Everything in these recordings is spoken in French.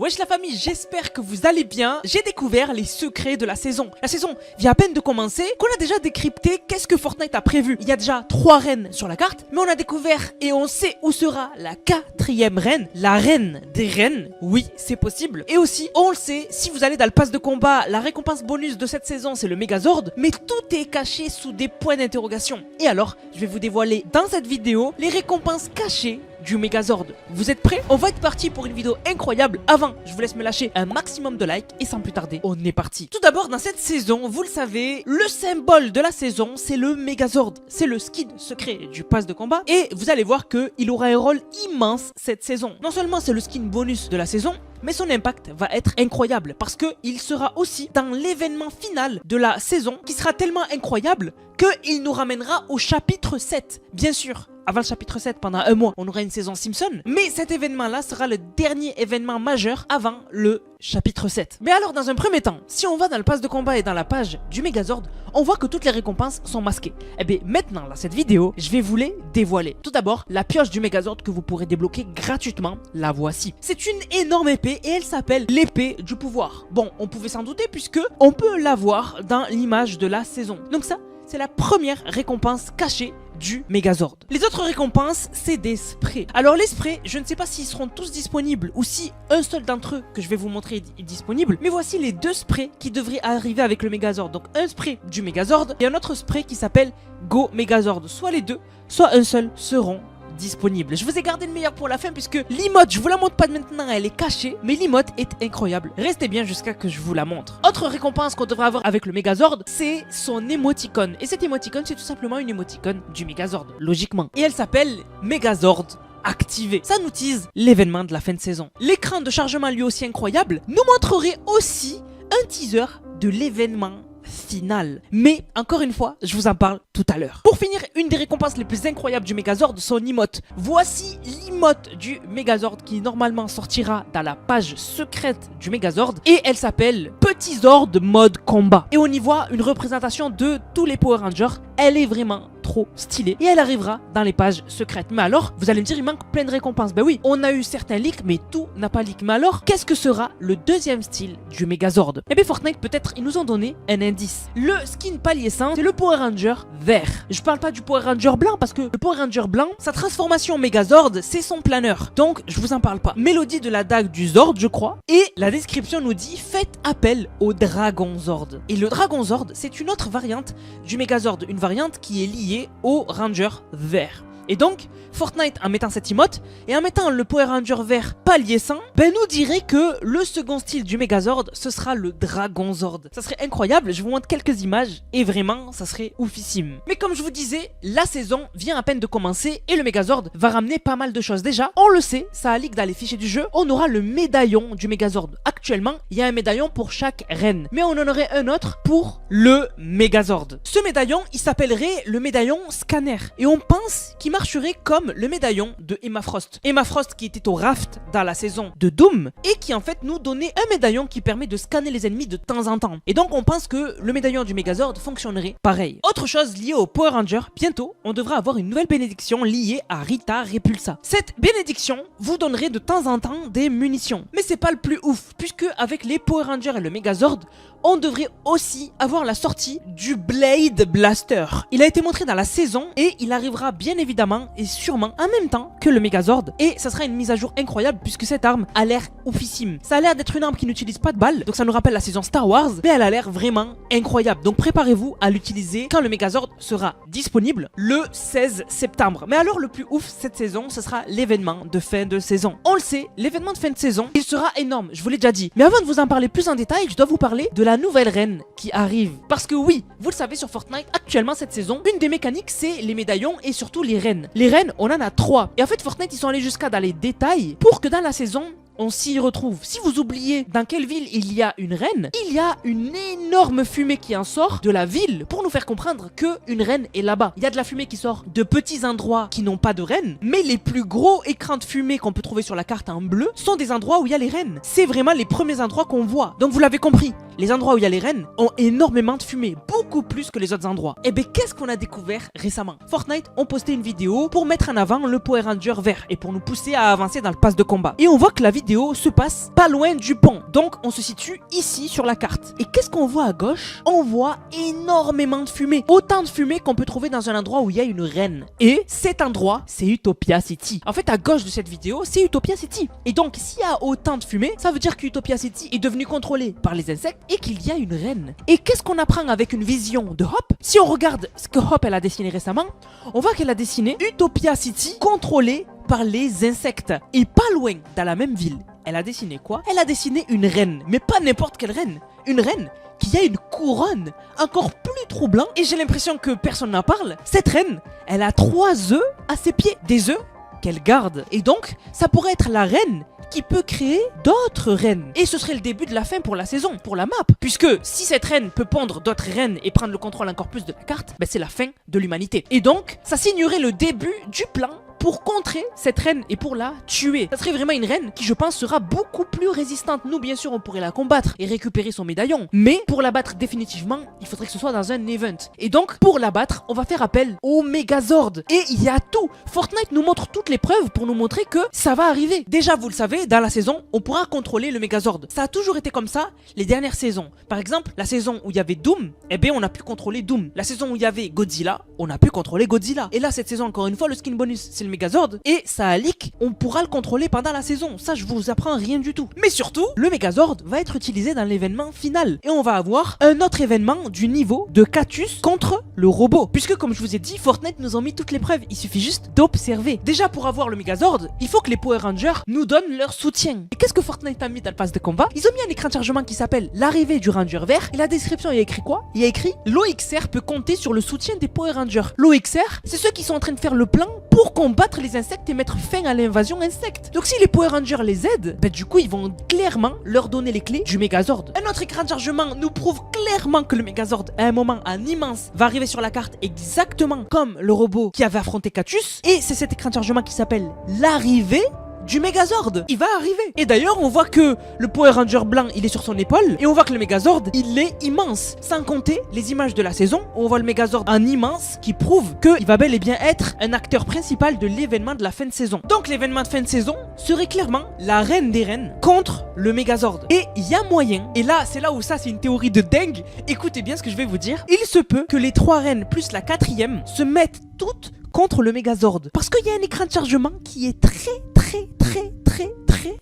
Wesh la famille, j'espère que vous allez bien. J'ai découvert les secrets de la saison. La saison vient à peine de commencer, qu'on a déjà décrypté qu'est-ce que Fortnite a prévu. Il y a déjà 3 reines sur la carte, mais on a découvert et on sait où sera la 4e reine, la reine des reines. Oui, c'est possible. Et aussi, on le sait, si vous allez dans le pass de combat, la récompense bonus de cette saison, c'est le Megazord, mais tout est caché sous des points d'interrogation. Et alors, je vais vous dévoiler dans cette vidéo les récompenses cachées du Megazord. Vous êtes prêts? On va être parti pour une vidéo incroyable. Avant, je vous laisse me lâcher un maximum de likes et sans plus tarder, on est parti. Tout d'abord, dans cette saison, vous le savez, le symbole de la saison, c'est le Megazord. C'est le skin secret du pass de combat et vous allez voir qu'il aura un rôle immense cette saison. Non seulement c'est le skin bonus de la saison, mais son impact va être incroyable parce qu'il sera aussi dans l'événement final de la saison qui sera tellement incroyable qu'il nous ramènera au chapitre 7. Bien sûr, avant le chapitre 7, pendant un mois, on aura une saison Simpson. Mais cet événement-là sera le dernier événement majeur avant le chapitre 7. Mais alors, dans un premier temps, si on va dans le pass de combat et dans la page du Megazord, on voit que toutes les récompenses sont masquées. Et bien maintenant, dans cette vidéo, je vais vous les dévoiler. Tout d'abord, la pioche du Megazord que vous pourrez débloquer gratuitement, la voici. C'est une énorme épée et elle s'appelle l'épée du pouvoir. Bon, on pouvait s'en douter puisque on peut la voir dans l'image de la saison. Donc ça, c'est la première récompense cachée du Megazord. Les autres récompenses, c'est des sprays. Alors les sprays, je ne sais pas s'ils seront tous disponibles ou si un seul d'entre eux que je vais vous montrer est disponible. Mais voici les 2 sprays qui devraient arriver avec le Megazord. Donc un spray du Megazord et un autre spray qui s'appelle Go Megazord. Soit les deux, soit un seul seront disponible. Je vous ai gardé le meilleur pour la fin puisque l'emote, je vous la montre pas maintenant, elle est cachée, mais l'emote est incroyable. Restez bien jusqu'à que je vous la montre. Autre récompense qu'on devrait avoir avec le Megazord, c'est son émoticône. Et cette émoticône, c'est tout simplement une émoticône du Megazord, logiquement. Et elle s'appelle Megazord activé. Ça nous tease l'événement de la fin de saison. L'écran de chargement lui aussi incroyable nous montrerait aussi un teaser de l'événement final. Mais encore une fois, je vous en parle tout à l'heure. Pour finir, une des récompenses les plus incroyables du Megazord, son emote. Voici l'emote du Megazord qui normalement sortira dans la page secrète du Megazord et elle s'appelle Petit Zord mode combat. Et on y voit une représentation de tous les Power Rangers. Elle est vraiment trop stylée et elle arrivera dans les pages secrètes. Mais alors, vous allez me dire, il manque plein de récompenses. Ben oui, on a eu certains leaks, mais tout n'a pas leak. Mais alors, qu'est-ce que sera le deuxième style du Megazord? Eh bien, Fortnite, peut-être, ils nous ont donné un indice. Le skin palier 100, c'est le Power Ranger vert. Je parle pas du Power Ranger blanc parce que le Power Ranger blanc, sa transformation Megazord, c'est son planeur. Donc, je vous en parle pas. Mélodie de la dague du Zord, je crois. Et la description nous dit, faites appel au Dragon Zord. Et le Dragon Zord, c'est une autre variante du Megazord. Une variante qui est liée au Ranger vert. Et donc, Fortnite, en mettant cette emote et en mettant le Power Ranger vert palier 100, ben nous dirait que le second style du Megazord, ce sera le Dragon Zord. Ça serait incroyable, je vous montre quelques images et vraiment, ça serait oufissime. Mais comme je vous disais, la saison vient à peine de commencer et le Megazord va ramener pas mal de choses. Déjà, on le sait, ça a leak dans les fichiers du jeu, on aura le médaillon du Megazord. Actuellement, il y a un médaillon pour chaque reine, mais on en aurait un autre pour le Megazord. Ce médaillon, il s'appellerait le médaillon scanner et on pense qu'il marcherait comme le médaillon de Emma Frost. Emma Frost qui était au raft dans la saison de Doom et qui en fait nous donnait un médaillon qui permet de scanner les ennemis de temps en temps. Et donc on pense que le médaillon du Megazord fonctionnerait pareil. Autre chose liée au Power Ranger, bientôt on devra avoir une nouvelle bénédiction liée à Rita Repulsa. Cette bénédiction vous donnerait de temps en temps des munitions. Mais c'est pas le plus ouf puisque avec les Power Rangers et le Megazord, on devrait aussi avoir la sortie du Blade Blaster. Il a été montré dans la saison et il arrivera bien évidemment et sûrement en même temps que le Megazord et ça sera une mise à jour incroyable puisque cette arme a l'air oufissime. Ça a l'air d'être une arme qui n'utilise pas de balles, donc ça nous rappelle la saison Star Wars, mais elle a l'air vraiment incroyable. Donc préparez-vous à l'utiliser quand le Megazord sera disponible le 16 septembre. Mais alors le plus ouf cette saison, ce sera l'événement de fin de saison. On le sait, l'événement de fin de saison, il sera énorme, je vous l'ai déjà dit. Mais avant de vous en parler plus en détail, je dois vous parler de la nouvelle reine qui arrive. Parce que oui, vous le savez sur Fortnite, actuellement cette saison, une des mécaniques c'est les médaillons et surtout les reines. Les reines, on en a 3. Et en fait Fortnite ils sont allés jusqu'à dans les détails pour que dans la saison on s'y retrouve. Si vous oubliez dans quelle ville il y a une reine, il y a une énorme fumée qui en sort de la ville pour nous faire comprendre qu'une reine est là-bas. Il y a de la fumée qui sort de petits endroits qui n'ont pas de reine, mais les plus gros écrans de fumée qu'on peut trouver sur la carte en bleu sont des endroits où il y a les reines. C'est vraiment les premiers endroits qu'on voit. Donc vous l'avez compris, les endroits où il y a les reines ont énormément de fumée, beaucoup plus que les autres endroits. Et bien qu'est-ce qu'on a découvert récemment? Fortnite ont posté une vidéo pour mettre en avant le Power Ranger vert et pour nous pousser à avancer dans le pass de combat. Et on voit que la vidéo vidéo se passe pas loin du pont. Donc on se situe ici sur la carte. Et qu'est-ce qu'on voit à gauche? On voit énormément de fumée. Autant de fumée qu'on peut trouver dans un endroit où il y a une reine. Et cet endroit, c'est Utopia City. En fait, à gauche de cette vidéo, c'est Utopia City. Et donc, s'il y a autant de fumée, ça veut dire que Utopia City est devenu contrôlé par les insectes et qu'il y a une reine. Et qu'est-ce qu'on apprend avec une vision de Hop? Si on regarde ce que Hop elle a dessiné récemment, on voit qu'elle a dessiné Utopia City contrôlée par les insectes. Et pas loin, dans la même ville, elle a dessiné quoi? Elle a dessiné une reine, mais pas n'importe quelle reine. Une reine qui a une couronne encore plus troublant. Et j'ai l'impression que personne n'en parle. Cette reine, elle a 3 œufs à ses pieds. Des œufs qu'elle garde. Et donc, ça pourrait être la reine qui peut créer d'autres reines. Et ce serait le début de la fin pour la saison, pour la map. Puisque si cette reine peut pondre d'autres reines et prendre le contrôle encore plus de la carte, ben c'est la fin de l'humanité. Et donc, ça signerait le début du plan pour contrer cette reine et pour la tuer. Ça serait vraiment une reine qui, je pense, sera beaucoup plus résistante. Nous, bien sûr, on pourrait la combattre et récupérer son médaillon. Mais pour la battre définitivement, il faudrait que ce soit dans un event. Et donc, pour la battre, on va faire appel au Megazord. Et il y a tout. Fortnite nous montre toutes les preuves pour nous montrer que ça va arriver. Déjà, vous le savez, dans la saison, on pourra contrôler le Megazord. Ça a toujours été comme ça les dernières saisons. Par exemple, la saison où il y avait Doom, eh bien, on a pu contrôler Doom. La saison où il y avait Godzilla, on a pu contrôler Godzilla. Et là, cette saison, encore une fois, le skin bonus, c'est le Megazord et ça a leak, on pourra le contrôler pendant la saison. Ça, je vous apprends rien du tout. Mais surtout, le Megazord va être utilisé dans l'événement final et on va avoir un autre événement du niveau de Catus contre le robot. Puisque, comme je vous ai dit, Fortnite nous ont mis toutes les preuves. Il suffit juste d'observer. Déjà, pour avoir le Megazord, il faut que les Power Rangers nous donnent leur soutien. Et qu'est-ce que Fortnite a mis dans le pass de combat? Ils ont mis un écran de chargement qui s'appelle l'arrivée du Ranger vert. Et la description, il y a écrit quoi? Il y a écrit l'OXR peut compter sur le soutien des Power Rangers. L'OXR, c'est ceux qui sont en train de faire le plan pour combattre les insectes et mettre fin à l'invasion insecte. Donc si les Power Rangers les aident, ben du coup ils vont clairement leur donner les clés du Megazord. Un autre écran de chargement nous prouve clairement que le Megazord à un moment en immense va arriver sur la carte exactement comme le robot qui avait affronté Catus. Et c'est cet écran de chargement qui s'appelle l'arrivée du Megazord. Il va arriver. Et d'ailleurs, on voit que le Power Ranger blanc, il est sur son épaule. Et on voit que le Megazord, il est immense. Sans compter les images de la saison, où on voit le Megazord en immense, qui prouve qu'il va bel et bien être un acteur principal de l'événement de la fin de saison. Donc l'événement de fin de saison serait clairement la reine des reines contre le Megazord. Et il y a moyen, et là, c'est là où ça, c'est une théorie de dingue. Écoutez bien ce que je vais vous dire. Il se peut que les 3 reines plus la 4e se mettent toutes contre le Megazord. Parce qu'il y a un écran de chargement qui est très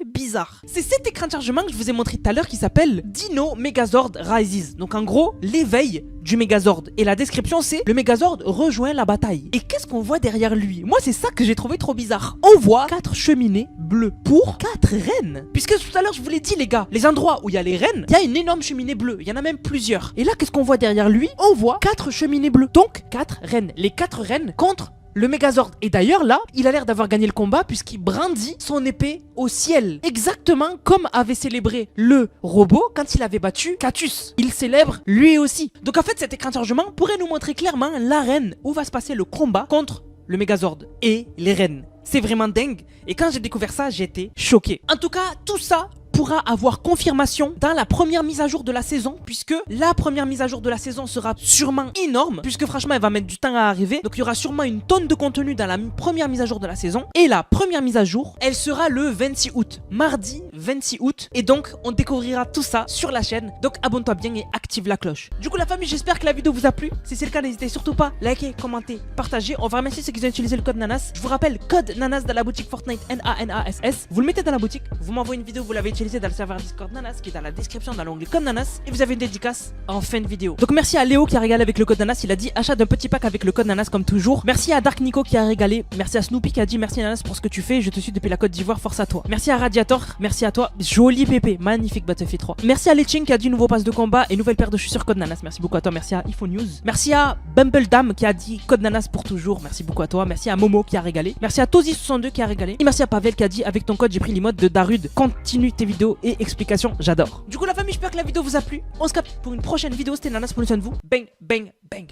bizarre. C'est cet écran de chargement que je vous ai montré tout à l'heure qui s'appelle Dino Megazord Rises. Donc en gros, l'éveil du Megazord. Et la description c'est le Megazord rejoint la bataille. Et qu'est-ce qu'on voit derrière lui? Moi c'est ça que j'ai trouvé trop bizarre. On voit 4 cheminées bleues pour 4 reines. Puisque tout à l'heure je vous l'ai dit les gars, les endroits où il y a les reines, il y a une énorme cheminée bleue. Il y en a même plusieurs. Et là qu'est-ce qu'on voit derrière lui? On voit 4 cheminées bleues. Donc 4 reines. Les 4 reines contre le Megazord. Et d'ailleurs là, il a l'air d'avoir gagné le combat puisqu'il brandit son épée au ciel. Exactement comme avait célébré le robot quand il avait battu Catus. Il célèbre lui aussi. Donc en fait cet écran de chargement pourrait nous montrer clairement l'arène où va se passer le combat contre le Megazord et les reines. C'est vraiment dingue. Et quand j'ai découvert ça, j'ai été choqué. En tout cas, tout ça pourra avoir confirmation dans la première mise à jour de la saison, puisque la première mise à jour de la saison sera sûrement énorme, puisque franchement elle va mettre du temps à arriver. Donc il y aura sûrement une tonne de contenu dans la première mise à jour de la saison. Et la première mise à jour, elle sera le 26 août, mardi 26 août. Et donc on découvrira tout ça sur la chaîne. Donc abonne-toi bien et active la cloche. Du coup la famille, j'espère que la vidéo vous a plu. Si c'est le cas, n'hésitez surtout pas à liker, commenter, partager. On va remercier ceux qui ont utilisé le code NANAS. Je vous rappelle, code NANAS dans la boutique Fortnite, NANASS. Vous le mettez dans la boutique, vous m'envoyez une vidéo, vous l'avez utilisé dans le serveur Discord Nanas qui est dans la description dans l'onglet code Nanas et vous avez une dédicace en fin de vidéo. Donc merci à Léo qui a régalé avec le code Nanas, il a dit achat d'un petit pack avec le code Nanas comme toujours. Merci à Dark Nico qui a régalé, merci à Snoopy qui a dit merci Nanas pour ce que tu fais, je te suis depuis la Côte d'Ivoire, force à toi. Merci à Radiator, merci à toi, joli pépé, magnifique Battlefield 3. Merci à Leching qui a dit nouveau pass de combat et nouvelle paire de chaussures code Nanas, merci beaucoup à toi. Merci à Ifo News, merci à Bumbledam qui a dit code Nanas pour toujours, merci beaucoup à toi. Merci à Momo qui a régalé, merci à Tozy62 qui a régalé et merci à Pavel qui a dit avec ton code j'ai pris l'emote de Darude, continue tes vidéos et explications, j'adore. Du coup la famille, j'espère que la vidéo vous a plu. On se capte pour une prochaine vidéo, c'était Nanas, prenez soin de vous. Bang, bang, bang.